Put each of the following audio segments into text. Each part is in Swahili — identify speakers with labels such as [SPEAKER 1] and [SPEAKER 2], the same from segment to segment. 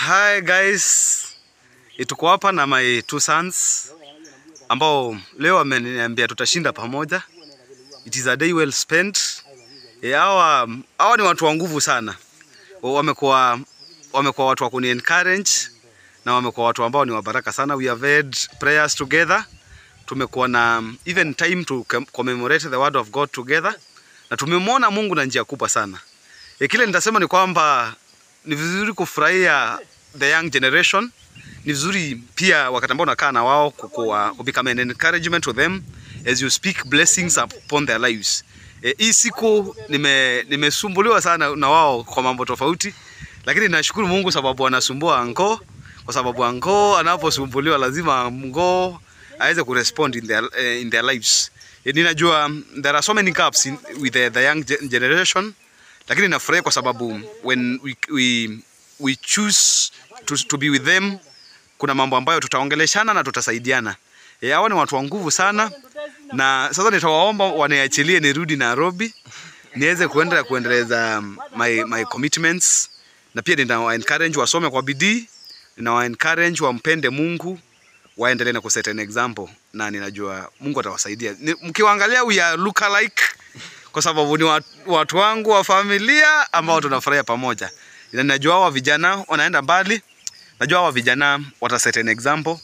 [SPEAKER 1] Hi guys, tuko hapa na my two sons ambao leo wameniambia tutashinda pamoja. It is a day well spent. Hawa ni watu wa nguvu sana. Wamekuwa watu wa kuni encourage na wamekuwa watu ambao ni wa baraka sana. We have had prayers together. Tumekuwa na even time to commemorate the word of God together. Na tumemwona Mungu na njia kubwa sana. Kile nitasema ni kwamba ni vizuri kufurahia the young generation. Ni vizuri pia wakati ambao unakaa na wao become an encouragement to them as you speak blessings upon their lives. Hii siku nimesumbuliwa sana na wao kwa mambo tofauti, lakini nashukuru Mungu sababu wanasumbua anko, kwa sababu anko anaposumbuliwa lazima anko aweze kurespond in their lives. Ninajua there are so many gaps with the young generation, lakini nafurahi kwa sababu when we choose to be with them, kuna mambo ambayo tutaongeleshana na tutasaidiana. Hawa ni watu wa nguvu sana, na sasa nitawaomba waniachilie nirudi Nairobi niweze kuendeleza my commitments, na pia ninawa encourage wasome kwa bidii, ninawa encourage wampende Mungu, waendelee na kuset an example, na ninajua Mungu atawasaidia. Mkiwaangalia we are look alike kwa sababu ni watu wangu wa familia ambao tunafurahia pamoja. Ninajua hawa vijana wanaenda mbali, najua hawa vijana wataset an example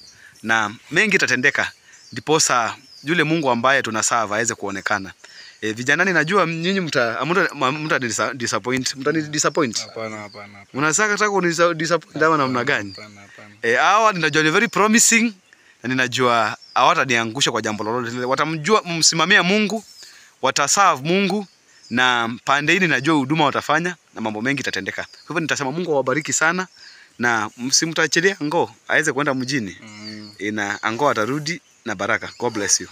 [SPEAKER 1] na mengi tatendeka, ndiposa yule Mungu ambaye tunaserve aweze kuonekana. Vijana ninajua nyinyi mta disappoint. Mtani disappoint?
[SPEAKER 2] Hapana.
[SPEAKER 1] Unataka kunidisappoint ama namna gani? Hapana. Hawa ninajua ni very promising, na ninajua hawataniangusha kwa jambo lolote. Watamjua msimamia Mungu, wataserve Mungu, na pande hili najua huduma watafanya na mambo mengi tatendeka. Kwa hivyo nitasema Mungu awabariki sana, na msimtaachilia ango aweze kwenda mjini. Na ango atarudi na baraka. God bless you.